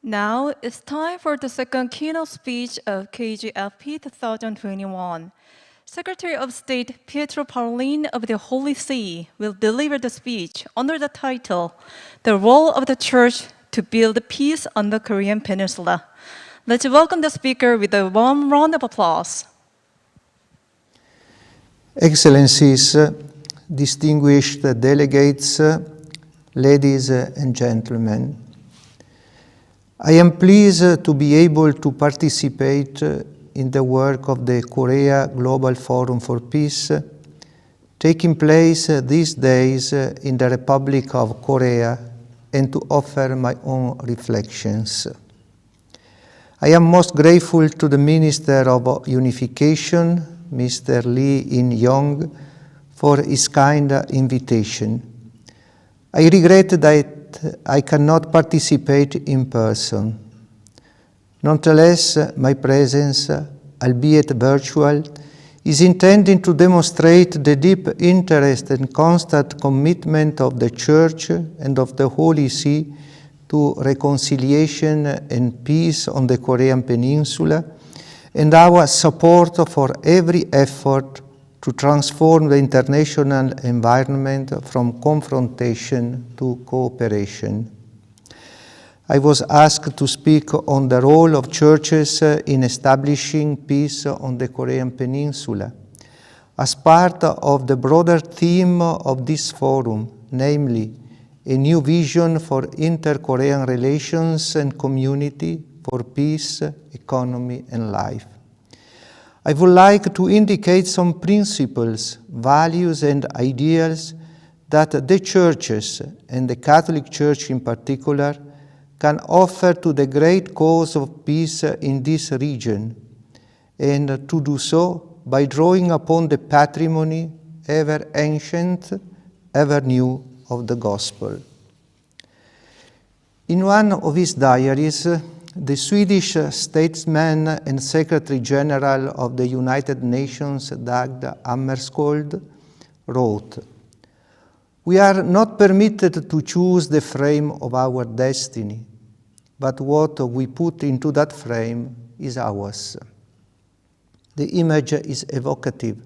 Now it's time for the second keynote speech of KGFP 2021. Secretary of State Pietro PAROLIN of the Holy See will deliver the speech under the title, The Role of the Church to Build Peace on the Korean Peninsula. Let's welcome the speaker with a warm round of applause. Excellencies, distinguished delegates, ladies and gentlemen, I am pleased to be able to participate in the work of the Korea Global Forum for Peace, taking place these days in the Republic of Korea, and to offer my own reflections. I am most grateful to the Minister of Unification, Mr. Lee In-young, for his kind invitation. I regret that I cannot participate in person. Nonetheless, my presence, albeit virtual, is intended to demonstrate the deep interest and constant commitment of the Church and of the Holy See to reconciliation and peace on the Korean Peninsula, and our support for every effort to transform the international environment from confrontation to cooperation. I was asked to speak on the role of churches in establishing peace on the Korean Peninsula as part of the broader theme of this forum, namely a new vision for inter-Korean relations and community for peace, economy, and life. I would like to indicate some principles, values, and ideals that the churches, and the Catholic Church in particular, can offer to the great cause of peace in this region, and to do so by drawing upon the patrimony, ever ancient, ever new, of the Gospel. In one of his diaries, the Swedish statesman and Secretary General of the United Nations, Dag Hammarskjöld, wrote, "We are not permitted to choose the frame of our destiny, but what we put into that frame is ours." The image is evocative,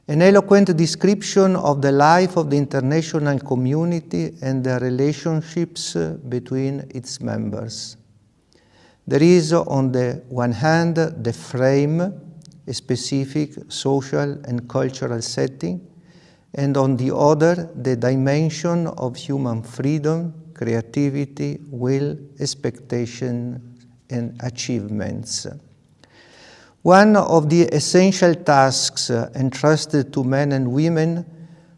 an eloquent description of the life of the international community and the relationships between its members. There is, on the one hand, the frame, a specific social and cultural setting, and on the other, the dimension of human freedom, creativity, will, expectation, and achievements. One of the essential tasks entrusted to men and women,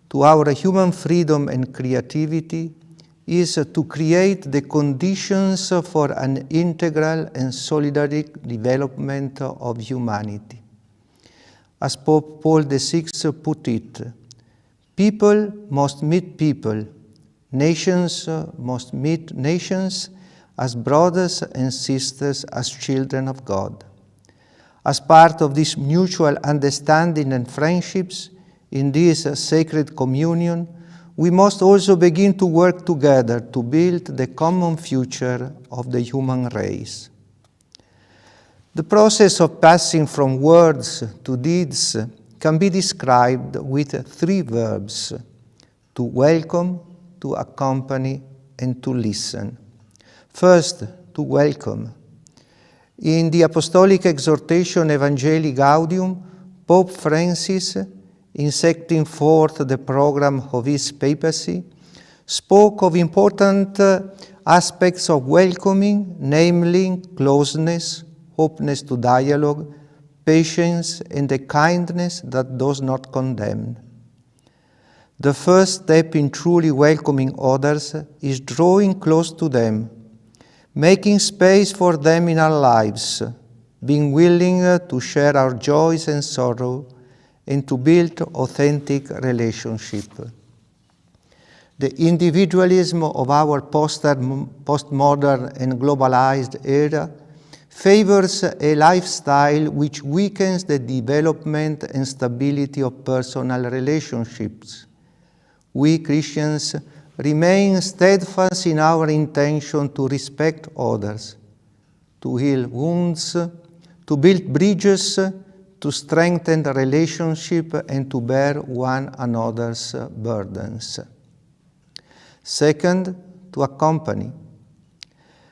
to our human freedom and creativity, is to create the conditions for an integral and solidary development of humanity. As Pope Paul VI put it, people must meet people, nations must meet nations as brothers and sisters, as children of God. As part of this mutual understanding and friendships in this sacred communion, we must also begin to work together to build the common future of the human race. The process of passing from words to deeds can be described with three verbs: to welcome, to accompany, and to listen. First, to welcome. In the Apostolic Exhortation Evangelii Gaudium, Pope Francis, in setting forth the program of his papacy, spoke of important aspects of welcoming, namely closeness, openness to dialogue, patience, and the kindness that does not condemn. The first step in truly welcoming others is drawing close to them, making space for them in our lives, being willing to share our joys and sorrow, and to build authentic relationship. The individualism of our postmodern and globalized era favors a lifestyle which weakens the development and stability of personal relationships. We Christians remain steadfast in our intention to respect others, to heal wounds, to build bridges, to strengthen the relationship, and to bear one another's burdens. Second, to accompany.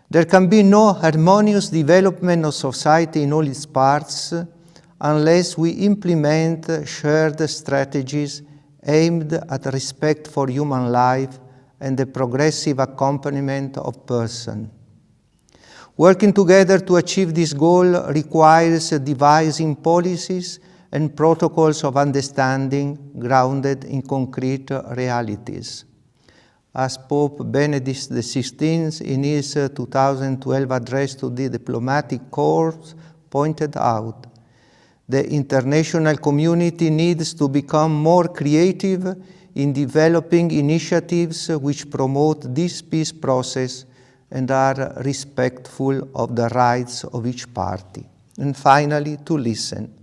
There can be no harmonious development of society in all its parts unless we implement shared strategies aimed at respect for human life and the progressive accompaniment of persons. Working together to achieve this goal requires devising policies and protocols of understanding grounded in concrete realities. As Pope Benedict XVI in his 2012 address to the diplomatic corps pointed out, the international community needs to become more creative in developing initiatives which promote this peace process and are respectful of the rights of each party. And finally, to listen.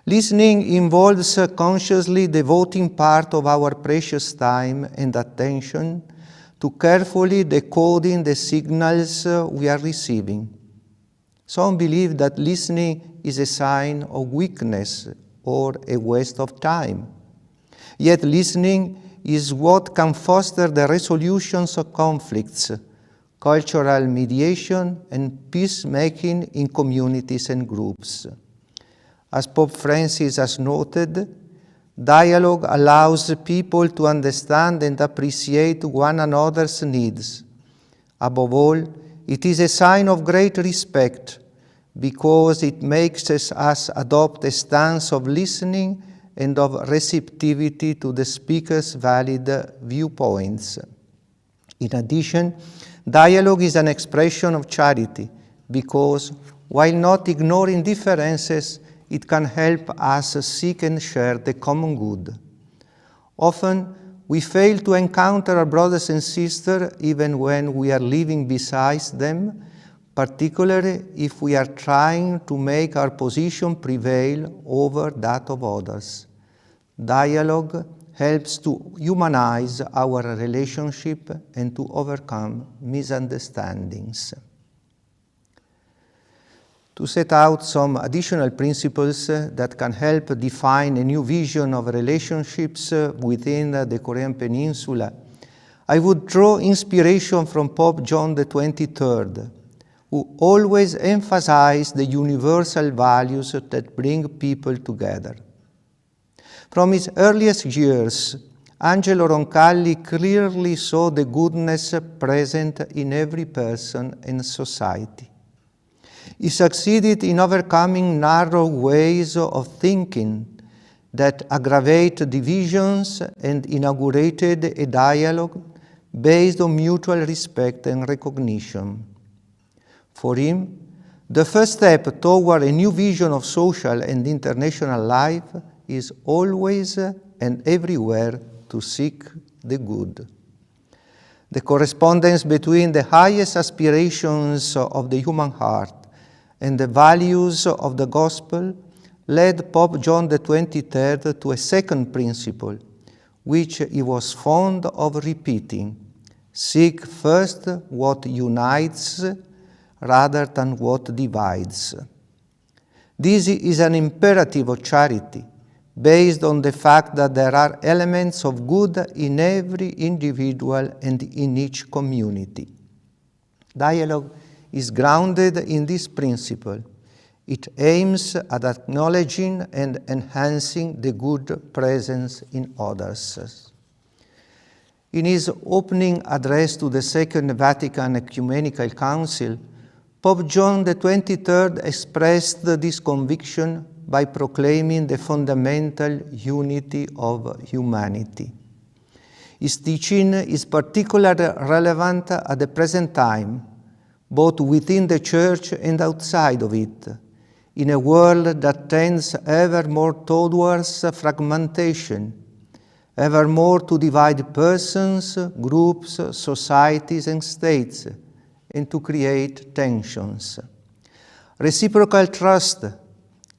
Listening involves consciously devoting part of our precious time and attention to carefully decoding the signals we are receiving. Some believe that listening is a sign of weakness or a waste of time. Yet listening is what can foster the resolutions of conflicts, cultural mediation, and peacemaking in communities and groups. As Pope Francis has noted, dialogue allows people to understand and appreciate one another's needs. Above all, it is a sign of great respect because it makes us adopt a stance of listening and of receptivity to the speaker's valid viewpoints. In addition, dialogue is an expression of charity because, while not ignoring differences, it can help us seek and share the common good. Often, we fail to encounter our brothers and sisters even when we are living beside them, particularly if we are trying to make our position prevail over that of others. Dialogue helps to humanize our relationship and to overcome misunderstandings. To set out some additional principles that can help define a new vision of relationships within the Korean Peninsula, I would draw inspiration from Pope John XXIII, who always emphasized the universal values that bring people together. From his earliest years, Angelo Roncalli clearly saw the goodness present in every person and society. He succeeded in overcoming narrow ways of thinking that aggravate divisions and inaugurated a dialogue based on mutual respect and recognition. For him, the first step toward a new vision of social and international life is always and everywhere to seek the good. The correspondence between the highest aspirations of the human heart and the values of the gospel led Pope John XXIII to a second principle, which he was fond of repeating: seek first what unites rather than what divides. This is an imperative of charity, based on the fact that there are elements of good in every individual and in each community. Dialogue is grounded in this principle. It aims at acknowledging and enhancing the good present in others. In his opening address to the Second Vatican Ecumenical Council, Pope John XXIII expressed this conviction by proclaiming the fundamental unity of humanity. His teaching is particularly relevant at the present time, both within the Church and outside of it, in a world that tends ever more towards fragmentation, ever more to divide persons, groups, societies, and states, and to create tensions. Reciprocal trust,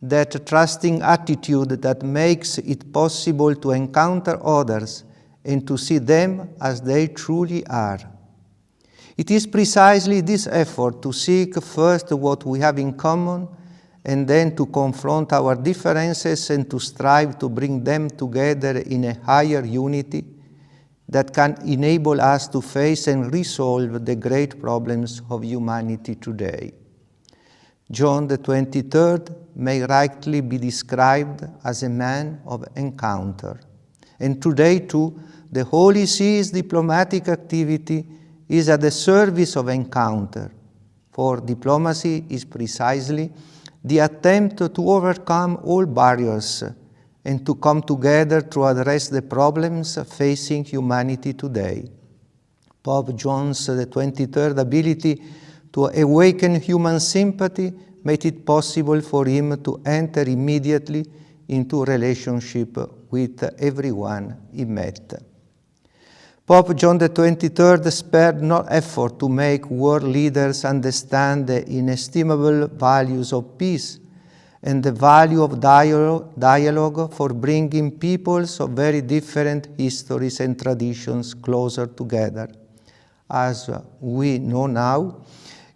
that trusting attitude that makes it possible to encounter others and to see them as they truly are. It is precisely this effort to seek first what we have in common and then to confront our differences and to strive to bring them together in a higher unity that can enable us to face and resolve the great problems of humanity today. John the 23rd may rightly be described as a man of encounter. And today too, the Holy See's diplomatic activity is at the service of encounter, for diplomacy is precisely the attempt to overcome all barriers and to come together to address the problems facing humanity today. Pope John's the 23rd ability to awaken human sympathy made it possible for him to enter immediately into relationship with everyone he met. Pope John the 23rd spared no effort to make world leaders understand the inestimable values of peace and the value of dialogue for bringing peoples of very different histories and traditions closer together. As we know now,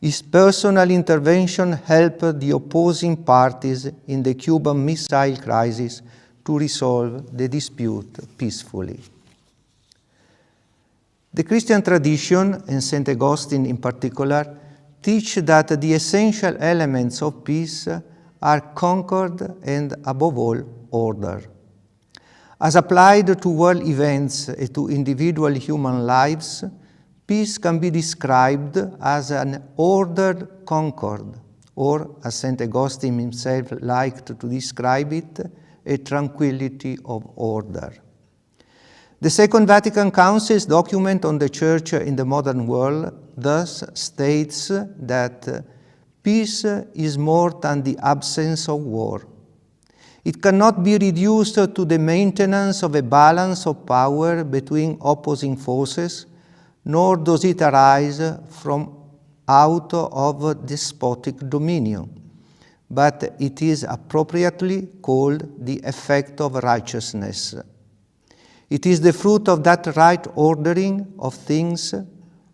his personal intervention helped the opposing parties in the Cuban Missile Crisis to resolve the dispute peacefully. The Christian tradition, and St. Augustine in particular, teach that the essential elements of peace are concord and, above all, order. As applied to world events and to individual human lives, peace can be described as an ordered concord, or, as St. Augustine himself liked to describe it, a tranquility of order. The Second Vatican Council's document on the Church in the modern world thus states that peace is more than the absence of war. It cannot be reduced to the maintenance of a balance of power between opposing forces, nor does it arise from out of despotic dominion, but it is appropriately called the effect of righteousness. It is the fruit of that right ordering of things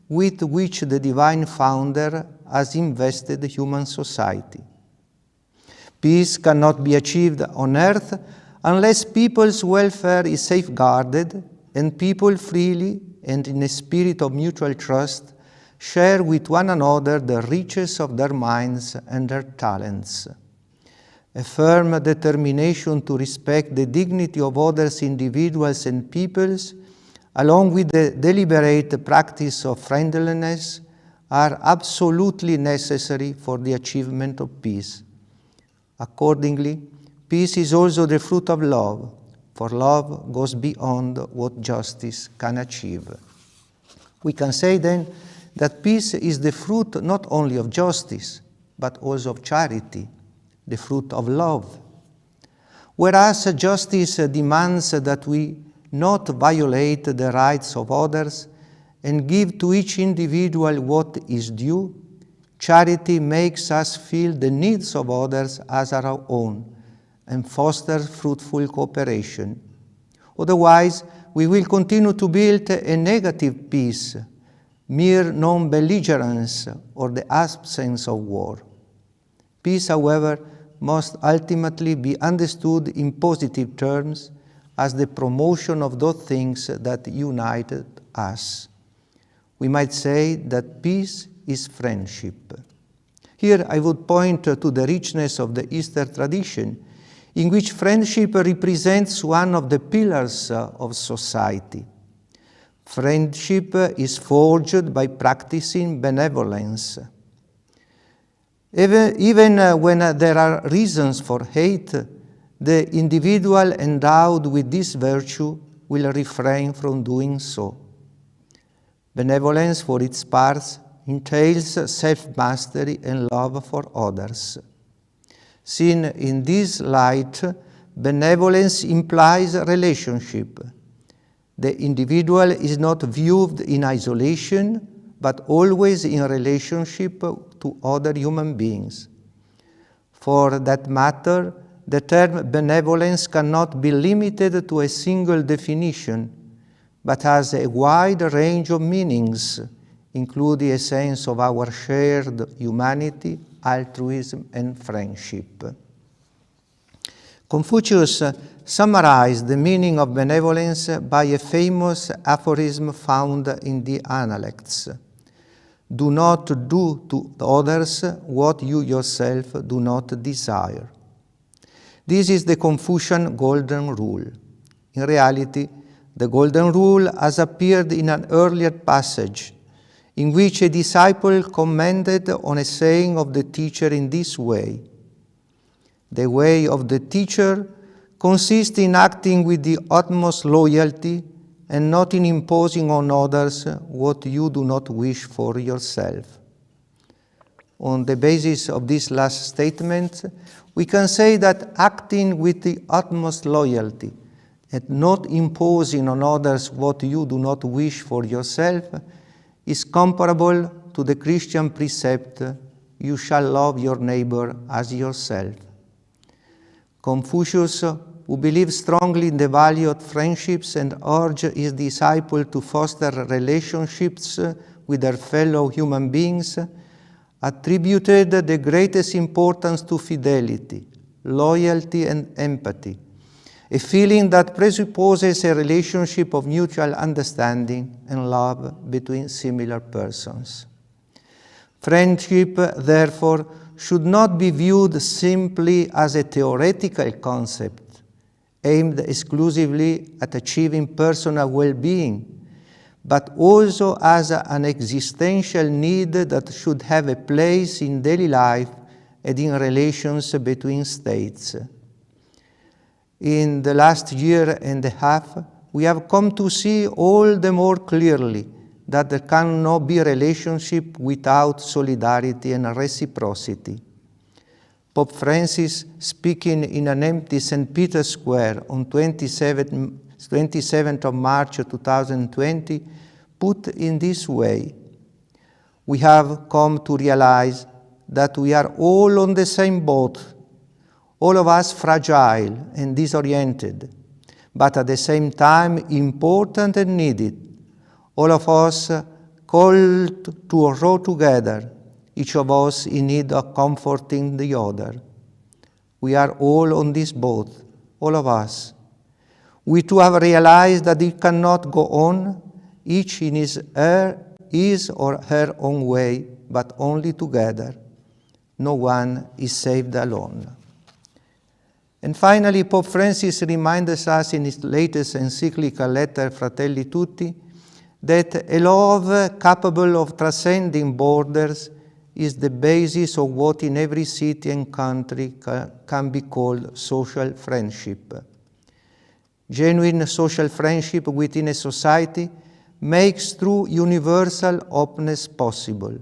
with which the divine founder has invested human society. Peace cannot be achieved on earth unless people's welfare is safeguarded and people freely and in a spirit of mutual trust share with one another the riches of their minds and their talents. A firm determination to respect the dignity of others, individuals and peoples, along with the deliberate practice of friendliness, are absolutely necessary for the achievement of peace. Accordingly, peace is also the fruit of love, for love goes beyond what justice can achieve. We can say then that peace is the fruit not only of justice, but also of charity, the fruit of love. Whereas justice demands that we not violate the rights of others and give to each individual what is due, charity makes us feel the needs of others as our own and fosters fruitful cooperation. Otherwise, we will continue to build a negative peace, mere non-belligerence, or the absence of war. Peace, however, must ultimately be understood in positive terms as the promotion of those things that united us. We might say that peace is friendship. Here I would point to the richness of the Easter tradition, in which friendship represents one of the pillars of society. Friendship is forged by practicing benevolence. Even when there are reasons for hate, the individual endowed with this virtue will refrain from doing so. Benevolence, for its part, entails self-mastery and love for others. Seen in this light, benevolence implies relationship. The individual is not viewed in isolation, but always in relationship to other human beings. For that matter, the term benevolence cannot be limited to a single definition, but has a wide range of meanings, including a sense of our shared humanity, altruism, and friendship. Confucius summarized the meaning of benevolence by a famous aphorism found in the Analects. Do not do to others what you yourself do not desire. This is the Confucian Golden Rule. In reality, the Golden Rule has appeared in an earlier passage in which a disciple commented on a saying of the teacher in this way: the way of the teacher consists in acting with the utmost loyalty and not in imposing on others what you do not wish for yourself. On the basis of this last statement, we can say that acting with the utmost loyalty and not imposing on others what you do not wish for yourself is comparable to the Christian precept, "You shall love your neighbor as yourself." Confucius, who believed strongly in the value of friendships and urged his disciples to foster relationships with their fellow human beings, attributed the greatest importance to fidelity, loyalty, and empathy, a feeling that presupposes a relationship of mutual understanding and love between similar persons. Friendship, therefore, should not be viewed simply as a theoretical concept aimed exclusively at achieving personal well-being, but also as an existential need that should have a place in daily life and in relations between states. In the last year and a half, we have come to see all the more clearly that there cannot be a relationship without solidarity and reciprocity. Pope Francis, speaking in an empty St. Peter's Square on 27th of March 2020, put in this way: we have come to realize that we are all on the same boat, all of us fragile and disoriented, but at the same time important and needed, all of us called to row together, each of us in need of comforting the other. We are all on this boat, all of us. We too have realized that it cannot go on, each in his or her own way, but only together. No one is saved alone. And finally, Pope Francis reminds us in his latest encyclical letter, Fratelli Tutti, that a love capable of transcending borders is the basis of what in every city and country can be called social friendship. Genuine social friendship within a society makes true universal openness possible.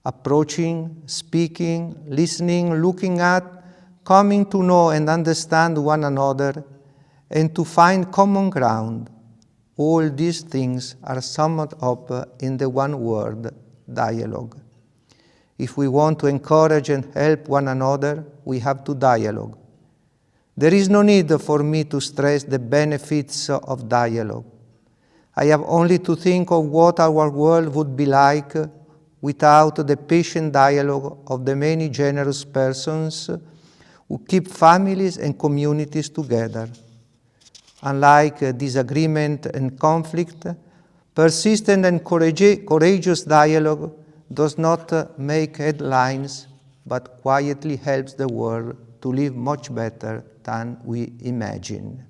Approaching, speaking, listening, looking at, coming to know and understand one another, and to find common ground. All these things are summed up in the one word, dialogue. If we want to encourage and help one another, we have to dialogue. There is no need for me to stress the benefits of dialogue. I have only to think of what our world would be like without the patient dialogue of the many generous persons who keep families and communities together. Unlike disagreement and conflict, persistent and courageous dialogue does not make headlines, but quietly helps the world to live much better than we imagine.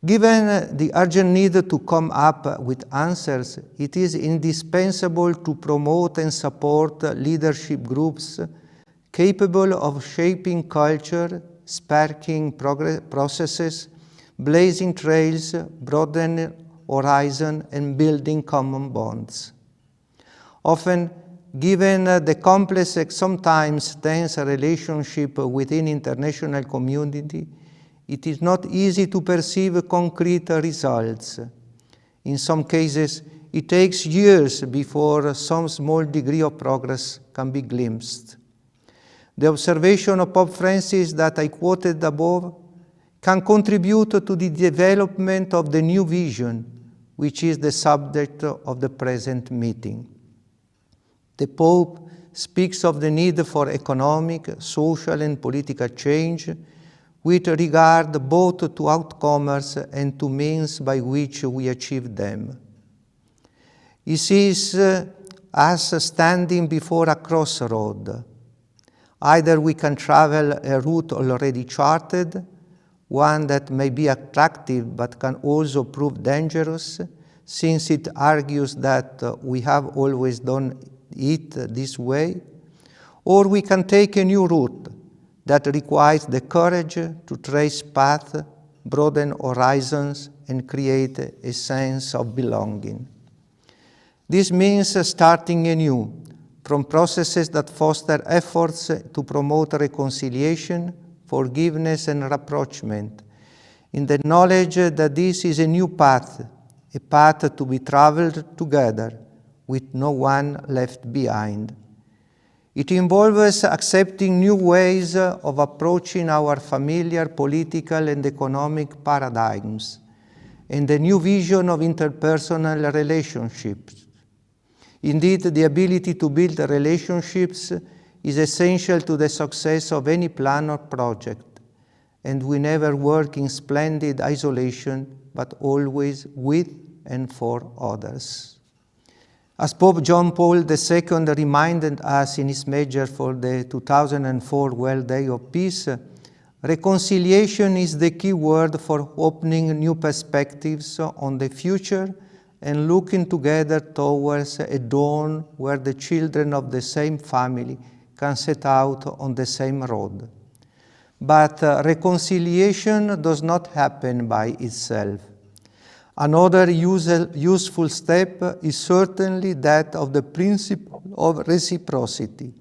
Given the urgent need to come up with answers, it is indispensable to promote and support leadership groups capable of shaping culture, sparking processes, blazing trails, broadening horizon, and building common bonds. Often, given the complex and sometimes tense relationship within international community, it is not easy to perceive concrete results. In some cases, it takes years before some small degree of progress can be glimpsed. The observation of Pope Francis that I quoted above can contribute to the development of the new vision, which is the subject of the present meeting. The Pope speaks of the need for economic, social, and political change with regard both to outcomes and to means by which we achieve them. He sees us standing before a crossroad. Either we can travel a route already charted, one that may be attractive but can also prove dangerous, since it argues that we have always done it this way, or we can take a new route that requires the courage to trace paths, broaden horizons, and create a sense of belonging. This means starting anew, from processes that foster efforts to promote reconciliation, forgiveness, and rapprochement, in the knowledge that this is a new path, a path to be traveled together, with no one left behind. It involves accepting new ways of approaching our familiar political and economic paradigms, and a new vision of interpersonal relationships. Indeed, the ability to build relationships is essential to the success of any plan or project, and we never work in splendid isolation, but always with and for others. As Pope John Paul II reminded us in his message for the 2004 World Day of Peace, reconciliation is the key word for opening new perspectives on the future and looking together towards a dawn where the children of the same family can set out on the same road. But reconciliation does not happen by itself. Another useful step is certainly that of the principle of reciprocity.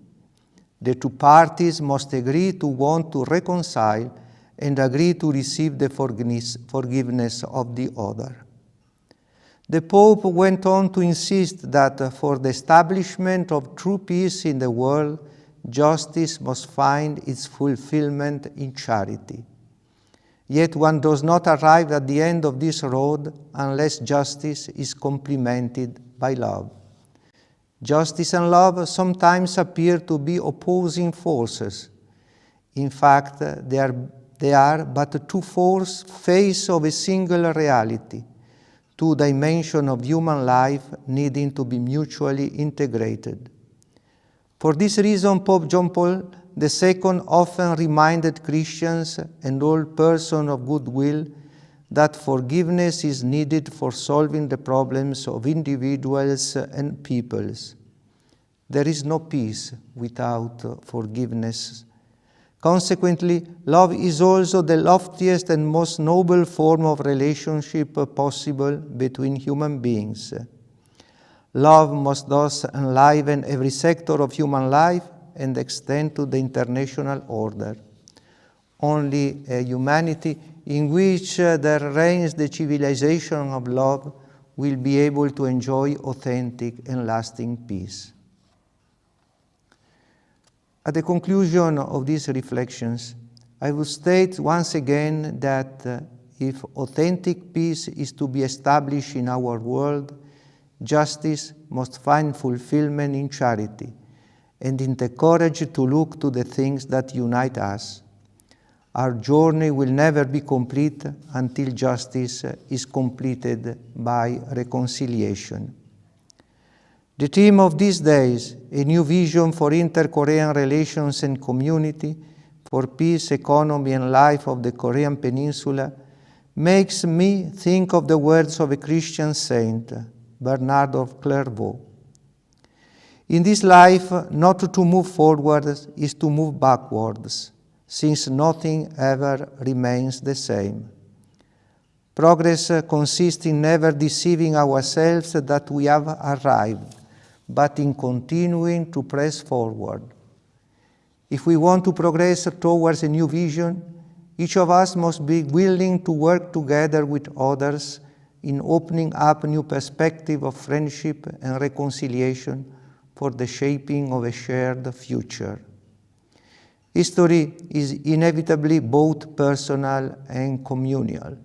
The two parties must agree to want to reconcile and agree to receive the forgiveness of the other. The Pope went on to insist that for the establishment of true peace in the world, justice must find its fulfillment in charity. Yet one does not arrive at the end of this road unless justice is complemented by love. Justice and love sometimes appear to be opposing forces. In fact, they are but two faces of a single reality, two dimensions of human life needing to be mutually integrated. For this reason, Pope John Paul II often reminded Christians and all persons of goodwill that forgiveness is needed for solving the problems of individuals and peoples. There is no peace without forgiveness. Consequently, love is also the loftiest and most noble form of relationship possible between human beings. Love must thus enliven every sector of human life and extend to the international order. Only a humanity in which there reigns the civilization of love will be able to enjoy authentic and lasting peace. At the conclusion of these reflections, I will state once again that if authentic peace is to be established in our world, justice must find fulfillment in charity and in the courage to look to the things that unite us. Our journey will never be complete until justice is completed by reconciliation. The theme of these days, a new vision for inter-Korean relations and community, for peace, economy, and life of the Korean Peninsula, makes me think of the words of a Christian saint, Bernard of Clairvaux. In this life, not to move forward is to move backwards, since nothing ever remains the same. Progress consists in never deceiving ourselves that we have arrived, but in continuing to press forward. If we want to progress towards a new vision, each of us must be willing to work together with others in opening up a new perspective of friendship and reconciliation for the shaping of a shared future. History is inevitably both personal and communal.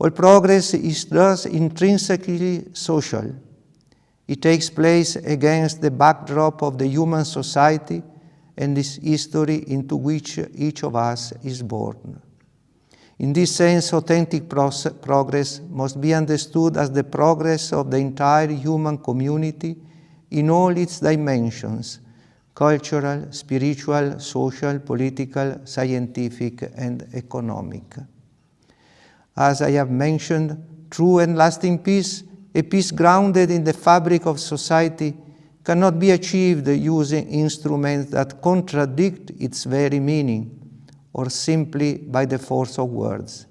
All progress is thus intrinsically social. It takes place against the backdrop of the human society and this history into which each of us is born. In this sense, authentic progress must be understood as the progress of the entire human community in all its dimensions: cultural, spiritual, social, political, scientific, and economic. As I have mentioned, true and lasting peace, a peace grounded in the fabric of society, cannot be achieved using instruments that contradict its very meaning, or simply by the force of words.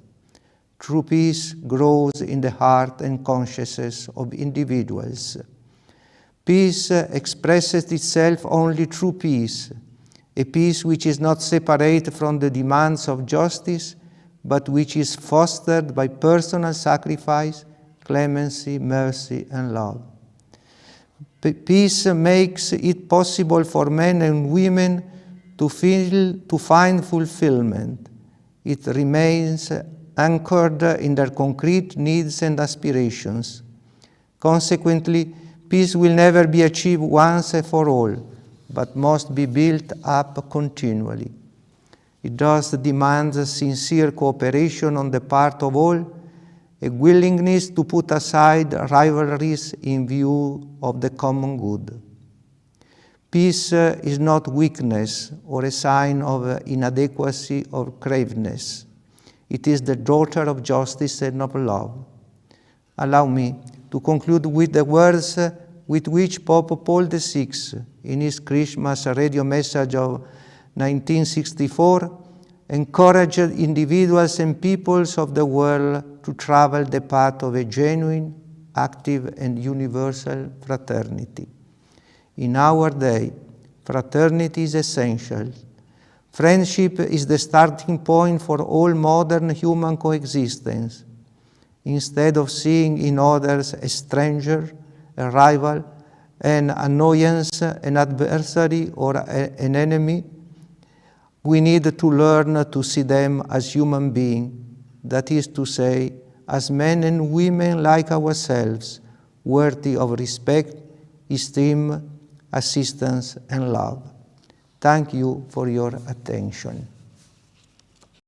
True peace grows in the heart and consciousness of individuals. Peace expresses itself only through peace, a peace which is not separate from the demands of justice, but which is fostered by personal sacrifice, clemency, mercy, and love. Peace makes it possible for men and women to find fulfillment. It remains anchored in their concrete needs and aspirations. Consequently, peace will never be achieved once and for all, but must be built up continually. It thus demands a sincere cooperation on the part of all, a willingness to put aside rivalries in view of the common good. Peace is not weakness or a sign of inadequacy or craveness. It is the daughter of justice and of love. Allow me to conclude with the words with which Pope Paul VI, in his Christmas radio message of 1964, encouraged individuals and peoples of the world to travel the path of a genuine, active, and universal fraternity. In our day, fraternity is essential. Friendship is the starting point for all modern human coexistence. Instead of seeing in others a stranger, a rival, an annoyance, an adversary, or an enemy, we need to learn to see them as human beings, that is to say, as men and women like ourselves, worthy of respect, esteem, assistance, and love. Thank you for your attention.